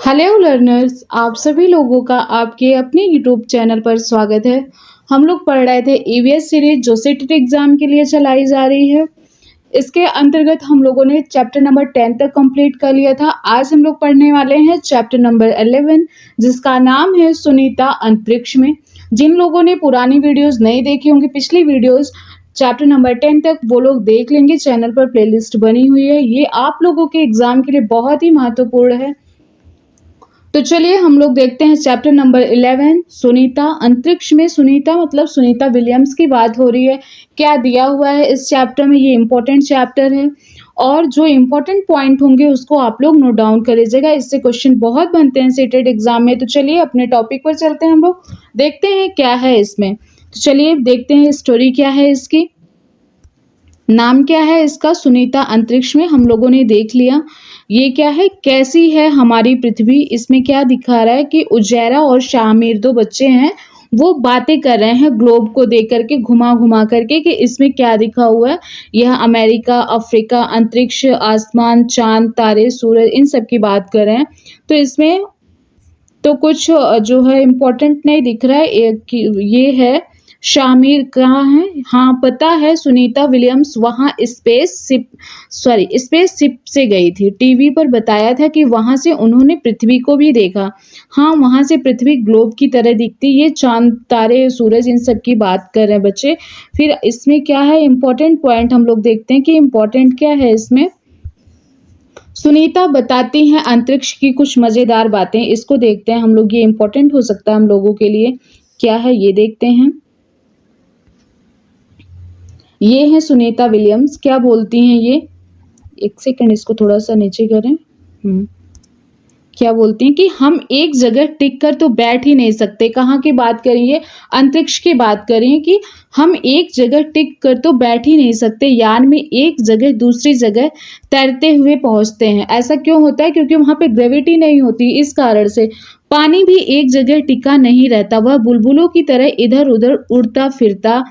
Hello learners, आप सभी लोगों का आपके अपने यूट्यूब चैनल पर स्वागत है। हम लोग पढ़ रहे थे ईवीएस सीरीज जो सीटेट एग्जाम के लिए चलाई जा रही है। इसके अंतर्गत हम लोगों ने चैप्टर नंबर 10 तक कंप्लीट कर लिया था। आज हम लोग पढ़ने वाले हैं चैप्टर नंबर 11 जिसका नाम है सुनीता अंतरिक्ष में। जिन लोगों ने पुरानी वीडियोस नहीं देखी होंगी, पिछली वीडियोस चैप्टर नंबर 10 तक, वो लोग देख लेंगे। चैनल पर प्लेलिस्ट बनी हुई है। ये आप लोगों के एग्जाम के लिए बहुत ही महत्वपूर्ण है। तो चलिए हम लोग देखते हैं चैप्टर नंबर 11 सुनीता अंतरिक्ष में। सुनीता मतलब सुनीता विलियम्स की बात हो रही है। क्या दिया हुआ है इस चैप्टर में, ये इंपॉर्टेंट चैप्टर है और जो इंपॉर्टेंट पॉइंट होंगे उसको आप लोग नोट डाउन कर लीजिएगा। इससे क्वेश्चन बहुत बनते हैं सीटेट एग्जाम में। तो चलिए अपने टॉपिक पर चलते हैं, हम लोग देखते हैं क्या है इसमें। तो चलिए देखते हैं स्टोरी क्या है इसकी। नाम क्या है इसका, सुनीता अंतरिक्ष में, हम लोगों ने देख लिया। ये क्या है, कैसी है हमारी पृथ्वी। इसमें क्या दिखा रहा है कि उजैरा और शामिर दो बच्चे हैं, वो बातें कर रहे हैं ग्लोब को देख करके, घुमा घुमा करके कि इसमें क्या दिखा हुआ है। यह अमेरिका, अफ्रीका, अंतरिक्ष, आसमान, चांद, तारे, सूरज, इन सब की बात कर रहे हैं। तो इसमें तो कुछ जो है इम्पोर्टेंट नहीं दिख रहा है। ये है शामिर कहाँ है, हाँ पता है, सुनीता विलियम्स वहाँ स्पेस शिप से गई थी। टीवी पर बताया था कि वहां से उन्होंने पृथ्वी को भी देखा। हाँ, वहां से पृथ्वी ग्लोब की तरह दिखती। ये चांद, तारे, सूरज, इन सब की बात कर रहे हैं बच्चे। फिर इसमें क्या है इम्पोर्टेंट पॉइंट, हम लोग देखते हैं कि इम्पोर्टेंट क्या है इसमें। सुनीता बताती हैं अंतरिक्ष की कुछ मजेदार बातें। इसको देखते हैं हम लोग, ये इम्पोर्टेंट हो सकता है हम लोगों के लिए। क्या है ये देखते हैं। ये है सुनीता विलियम्स, क्या बोलती हैं ये। एक सेकंड, इसको थोड़ा सा नीचे करें। क्या बोलती हैं कि हम एक जगह टिक कर तो बैठ ही नहीं सकते। कहाँ की बात करेंगे, अंतरिक्ष की बात करें कि हम एक जगह टिक कर तो बैठ ही नहीं सकते। यान में एक जगह दूसरी जगह तैरते हुए पहुंचते हैं। ऐसा क्यों होता है, क्योंकि वहां पे ग्रेविटी नहीं होती। इस कारण से पानी भी एक जगह टिका नहीं रहता, वह बुलबुलों की तरह इधर उधर उड़ता फिरता।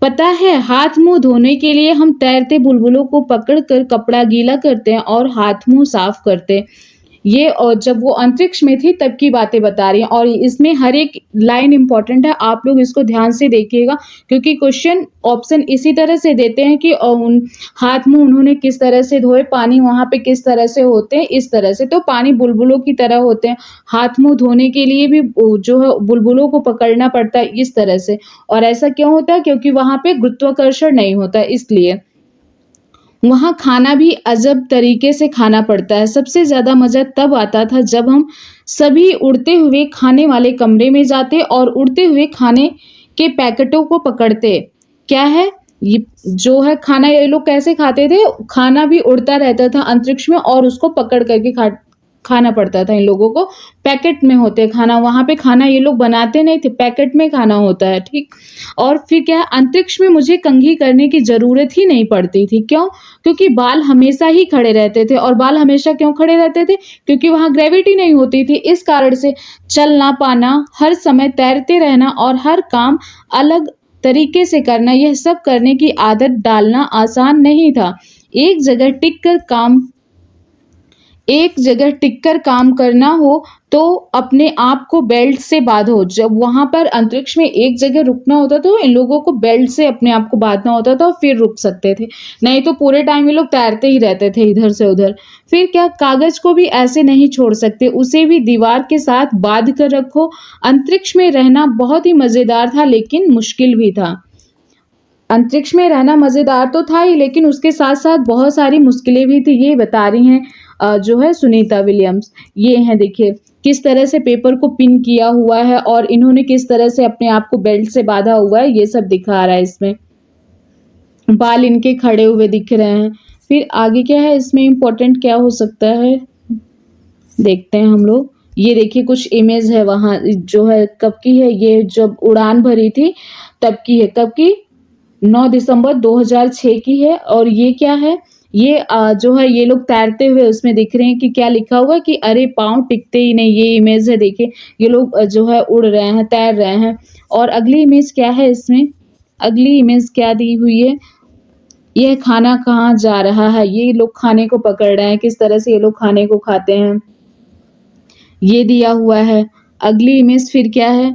पता है, हाथ मुंह धोने के लिए हम तैरते बुलबुलों को पकड़कर कपड़ा गीला करते हैं और हाथ मुंह साफ करते। ये और जब वो अंतरिक्ष में थी तब की बातें बता रही हैं और इसमें हर एक लाइन इंपॉर्टेंट है। आप लोग इसको ध्यान से देखिएगा क्योंकि क्वेश्चन ऑप्शन इसी तरह से देते हैं कि उन हाथ मुंह उन्होंने किस तरह से धोए, पानी वहां पे किस तरह से होते हैं, इस तरह से। तो पानी बुलबुलों की तरह होते हैं, हाथ मुंह धोने के लिए भी जो है बुलबुलों को पकड़ना पड़ता है, इस तरह से। और ऐसा क्यों होता है, क्योंकि वहां पे गुरुत्वाकर्षण नहीं होता, इसलिए। वहाँ खाना भी अजब तरीके से खाना पड़ता है। सबसे ज़्यादा मज़ा तब आता था जब हम सभी उड़ते हुए खाने वाले कमरे में जाते और उड़ते हुए खाने के पैकेटों को पकड़ते। क्या है ये, जो है खाना, ये लोग कैसे खाते थे, खाना भी उड़ता रहता था अंतरिक्ष में और उसको पकड़ करके खाना पड़ता था इन लोगों को। पैकेट में होते खाना, वहां पे खाना ये लोग बनाते नहीं थे, पैकेट में खाना होता है, ठीक। और फिर क्या है, अंतरिक्ष में मुझे कंघी करने की जरूरत ही नहीं पड़ती थी। क्यों, क्योंकि बाल हमेशा ही खड़े रहते थे। और बाल हमेशा क्यों खड़े रहते थे, क्योंकि वहां ग्रेविटी नहीं होती थी। इस कारण से चलना पाना, हर समय तैरते रहना और हर काम अलग तरीके से करना, यह सब करने की आदत डालना आसान नहीं था। एक जगह टिक कर काम एक जगह टिककर काम करना हो तो अपने आप को बेल्ट से बांधो। जब वहां पर अंतरिक्ष में एक जगह रुकना होता तो इन लोगों को बेल्ट से अपने आप को बांधना होता था और फिर रुक सकते थे, नहीं तो पूरे टाइम ये लोग तैरते ही रहते थे इधर से उधर। फिर क्या, कागज को भी ऐसे नहीं छोड़ सकते, उसे भी दीवार के साथ बांध कर रखो। अंतरिक्ष में रहना बहुत ही मजेदार था लेकिन मुश्किल भी था। अंतरिक्ष में रहना मजेदार तो था ही, लेकिन उसके साथ साथ बहुत सारी मुश्किलें भी थी। ये बता रही हैं जो है सुनीता विलियम्स। ये है देखिए किस तरह से पेपर को पिन किया हुआ है और इन्होंने किस तरह से अपने आप को बेल्ट से बांधा हुआ है, ये सब दिखा रहा है इसमें। बाल इनके खड़े हुए दिख रहे हैं। फिर आगे क्या है इसमें, इम्पोर्टेंट क्या हो सकता है देखते हैं हम लोग। ये देखिए कुछ इमेज है वहां, जो है कब की है, ये जब उड़ान भरी थी तब की है। कब की, 9 दिसंबर 2006 की है। और ये क्या है, ये जो है ये लोग तैरते हुए उसमें दिख रहे हैं कि क्या लिखा हुआ है कि अरे पाँव टिकते ही नहीं। ये इमेज है, देखिए ये लोग जो है उड़ रहे हैं, तैर रहे हैं। और अगली इमेज क्या है इसमें, अगली इमेज क्या दी हुई है, यह खाना कहाँ जा रहा है। ये लोग खाने को पकड़ रहे हैं, किस तरह से ये लोग खाने को खाते हैं। ये दिया हुआ है। अगली इमेज फिर क्या है,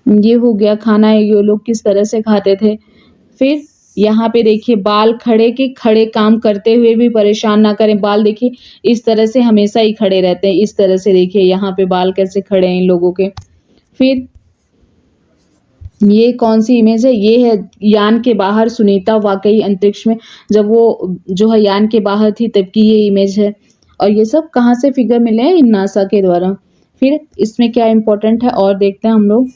ये हो गया खाना, ये लोग किस तरह से खाते थे। फिर यहाँ पे देखिए बाल खड़े के खड़े काम करते हुए भी परेशान ना करें। बाल देखिए इस तरह से हमेशा ही खड़े रहते हैं, इस तरह से देखिए यहाँ पे बाल कैसे खड़े हैं इन लोगों के। फिर ये कौन-सी इमेज है? ये है यान के बाहर सुनीता वाक़ई अंतरिक्ष में, जब वो जो है यान के बाहर थी तब की ये इमेज है। और ये सब कहाँ से फिगर मिले हैं? नासा के द्वारा। फिर इसमें क्या इम्पोर्टेंट है और देखते हैं हम लोग।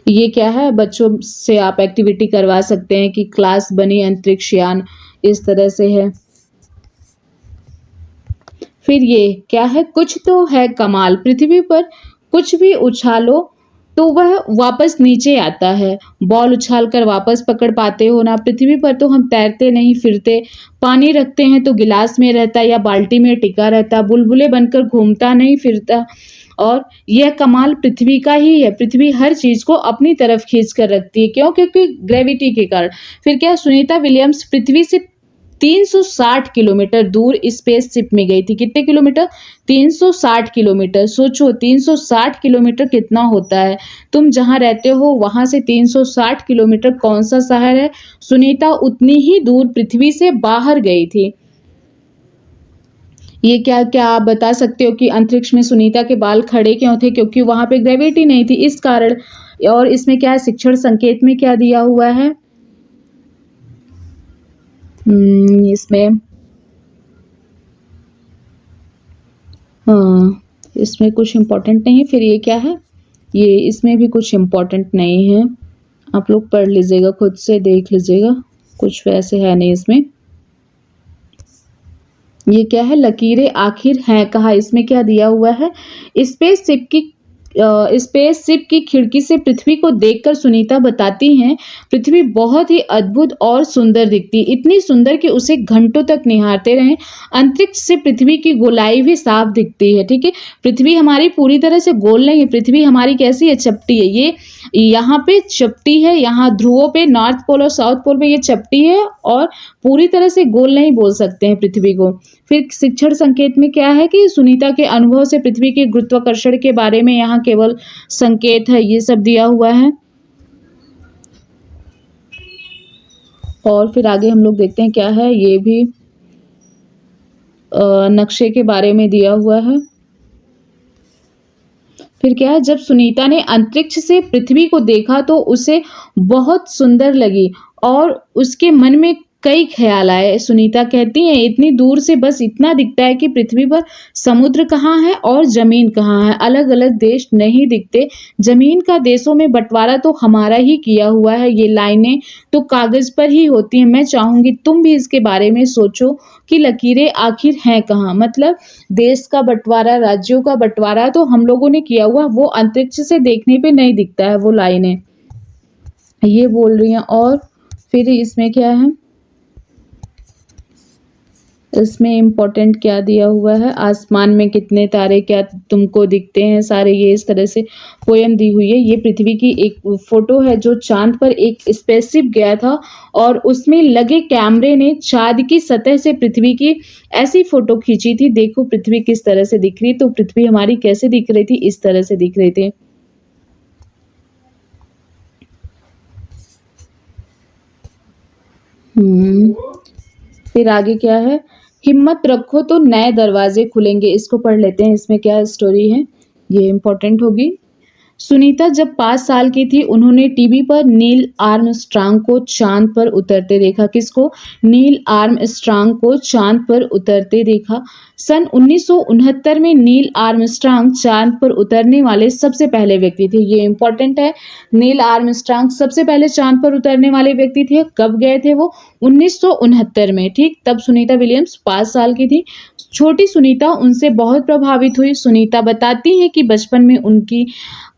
ये क्या है? बच्चों से आप एक्टिविटी करवा सकते हैं कि क्लास बनी अंतरिक्ष यान, इस तरह से है। फिर ये क्या है? कुछ तो है कमाल, पृथ्वी पर कुछ भी उछालो तो वह वापस नीचे आता है। बॉल उछाल कर वापस पकड़ पाते हो ना? पृथ्वी पर तो हम तैरते नहीं फिरते, पानी रखते हैं तो गिलास में रहता या बाल्टी में टिका रहता, बुलबुले बनकर घूमता नहीं फिरता। और यह कमाल पृथ्वी का ही है। पृथ्वी हर चीज़ को अपनी तरफ खींच कर रखती है। क्यों? क्योंकि ग्रेविटी के कारण। फिर क्या, सुनीता विलियम्स पृथ्वी से 360 किलोमीटर दूर स्पेसशिप में गई थी। कितने किलोमीटर? 360 किलोमीटर। सोचो 360 किलोमीटर कितना होता है? तुम जहाँ रहते हो वहाँ से 360 किलोमीटर कौन-सा शहर है? सुनीता उतनी ही दूर पृथ्वी से बाहर गई थी। ये क्या आप बता सकते हो कि अंतरिक्ष में सुनीता के बाल खड़े क्यों थे? क्योंकि वहाँ पे ग्रेविटी नहीं थी, इस कारण। और इसमें क्या है, शिक्षण संकेत में क्या दिया हुआ है? इसमें हाँ, इसमें कुछ इम्पोर्टेंट नहीं है। फिर ये क्या है? ये इसमें भी कुछ इम्पोर्टेंट नहीं है। आप लोग पढ़ लीजिएगा, खुद से देख लीजिएगा, कुछ वैसे है नहीं इसमें। ये क्या है? लकीरें आखिर हैं कहाँ? इसमें क्या दिया हुआ है? स्पेसशिप की खिड़की से पृथ्वी को देखकर सुनीता बताती हैं, पृथ्वी बहुत ही अद्भुत और सुंदर दिखती, इतनी सुंदर कि उसे घंटों तक निहारते रहें। अंतरिक्ष से पृथ्वी की गोलाई भी साफ दिखती है, ठीक है? पृथ्वी हमारी पूरी तरह से गोल नहीं है, पृथ्वी हमारी कैसी है? चपटी है। ये यहाँ पे चपटी है, यहाँ ध्रुवों पे नॉर्थ पोल और साउथ पोल पे ये चपटी है और पूरी तरह से गोल नहीं बोल सकते हैं पृथ्वी को। फिर शिक्षण संकेत में क्या है कि सुनीता के अनुभव से पृथ्वी के गुरुत्वाकर्षण के बारे में यहाँ केवल संकेत है, ये सब दिया हुआ है। और फिर आगे हम लोग देखते हैं क्या है, ये भी नक्शे के बारे में दिया हुआ है। फिर क्या है, जब सुनीता ने अंतरिक्ष से पृथ्वी को देखा तो उसे बहुत सुंदर लगी और उसके मन में कई ख्याल आए। सुनीता कहती हैं, इतनी दूर से बस इतना दिखता है कि पृथ्वी पर समुद्र कहाँ है और जमीन कहाँ है। अलग अलग देश नहीं दिखते, जमीन का देशों में बंटवारा तो हमारा ही किया हुआ है। ये लाइनें तो कागज पर ही होती हैं। मैं चाहूंगी तुम भी इसके बारे में सोचो कि लकीरें आखिर हैं कहाँ। मतलब देश का बंटवारा, राज्यों का बंटवारा तो हम लोगों ने किया हुआ, वो अंतरिक्ष से देखने पे नहीं दिखता है वो लाइनें, ये बोल रही हैं। और फिर इसमें क्या है, इसमें इम्पोर्टेंट क्या दिया हुआ है, आसमान में कितने तारे क्या तुमको दिखते हैं सारे, ये इस तरह से पोयम दी हुई है। ये पृथ्वी की एक फोटो है जो चांद पर एक स्पेसशिप गया था और उसमें लगे कैमरे ने चांद की सतह से पृथ्वी की ऐसी फोटो खींची थी। देखो पृथ्वी किस तरह से दिख रही, तो पृथ्वी हमारी कैसे दिख रही थी? इस तरह से दिख रही थी। फिर आगे क्या है, हिम्मत रखो तो नए दरवाजे खुलेंगे। इसको पढ़ लेते हैं, इसमें क्या स्टोरी है, ये इम्पोर्टेंट होगी। सुनीता जब 5 साल की थी उन्होंने टीवी पर नील आर्मस्ट्रांग को चांद पर उतरते देखा। किसको? नील आर्मस्ट्रांग को चांद पर उतरते देखा। सन 1969 में नील आर्मस्ट्रांग चांद पर उतरने वाले सबसे पहले व्यक्ति थे। ये इंपॉर्टेंट है, नील आर्मस्ट्रांग सबसे पहले चांद पर उतरने वाले व्यक्ति थे। कब गए थे वो? 1969 में, ठीक। तब सुनीता विलियम्स 5 साल की थी। छोटी सुनीता उनसे बहुत प्रभावित हुई। सुनीता बताती है कि बचपन में उनकी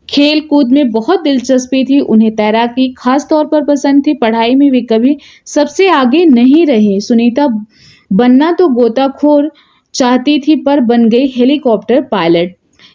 खेल कूद में बहुत दिलचस्पी थी, उन्हें तैराकी खास तौर पर पसंद थी। पढ़ाई में वे कभी सबसे आगे नहीं रही। सुनीता बनना तो गोताखोर चाहती थी पर बन गई हेलीकॉप्टर पायलट।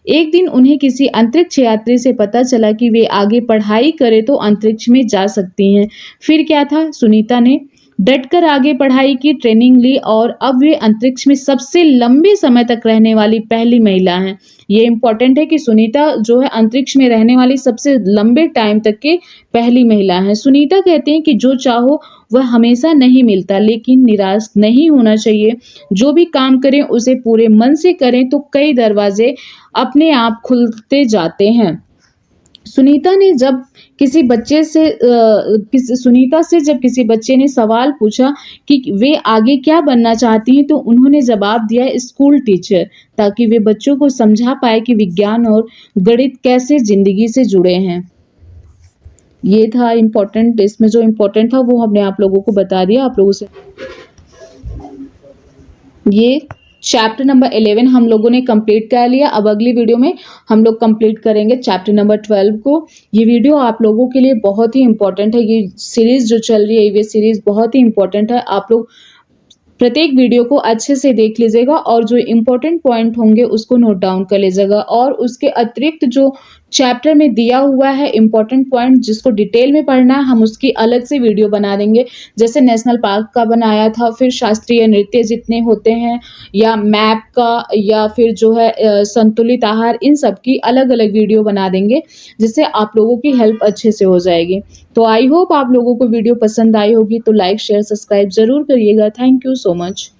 एक दिन उन्हें किसी अंतरिक्ष यात्री से पता चला कि वे आगे पढ़ाई करें तो अंतरिक्ष में जा सकती हैं। फिर क्या था, सुनीता ने डटकर आगे पढ़ाई की ट्रेनिंग ली और अब वे अंतरिक्ष में सबसे लंबे समय तक रहने वाली पहली महिला हैं। ये इम्पोर्टेंट है कि सुनीता जो है अंतरिक्ष में रहने वाली सबसे लंबे टाइम तक की पहली महिला हैं। सुनीता कहते हैं कि जो चाहो वह हमेशा नहीं मिलता, लेकिन निराश नहीं होना चाहिए। जो भी काम करें उसे पूरे मन से करें तो कई दरवाजे अपने आप खुलते जाते हैं। सुनीता ने जब किसी बच्चे से सुनीता से जब किसी बच्चे ने सवाल पूछा कि वे आगे क्या बनना चाहती हैं, तो उन्होंने जवाब दिया स्कूल टीचर, ताकि वे बच्चों को समझा पाए कि विज्ञान और गणित कैसे जिंदगी से जुड़े हैं। ये था इम्पोर्टेंट, इसमें जो इम्पोर्टेंट था वो हमने आप लोगों को बता दिया। आप लोगों से ये चैप्टर नंबर 11 हम लोगों ने कंप्लीट कर लिया। अब अगली वीडियो में हम लोग कंप्लीट करेंगे चैप्टर नंबर 12 को। ये वीडियो आप लोगों के लिए बहुत ही इंपॉर्टेंट है। ये सीरीज जो चल रही है, ये सीरीज बहुत ही इंपॉर्टेंट है। आप लोग प्रत्येक वीडियो को अच्छे से देख लीजिएगा और जो इम्पोर्टेंट पॉइंट होंगे उसको नोट डाउन कर लीजिएगा। और उसके अतिरिक्त जो चैप्टर में दिया हुआ है इम्पोर्टेंट पॉइंट जिसको डिटेल में पढ़ना है, हम उसकी अलग से वीडियो बना देंगे। जैसे नेशनल पार्क का बनाया था, फिर शास्त्रीय नृत्य जितने होते हैं, या मैप का, या फिर जो है संतुलित आहार, इन सब की अलग अलग वीडियो बना देंगे, जिससे आप लोगों की हेल्प अच्छे से हो जाएगी। तो आई होप आप लोगों को वीडियो पसंद आई होगी। तो लाइक शेयर सब्सक्राइब जरूर करिएगा। Thank you so much.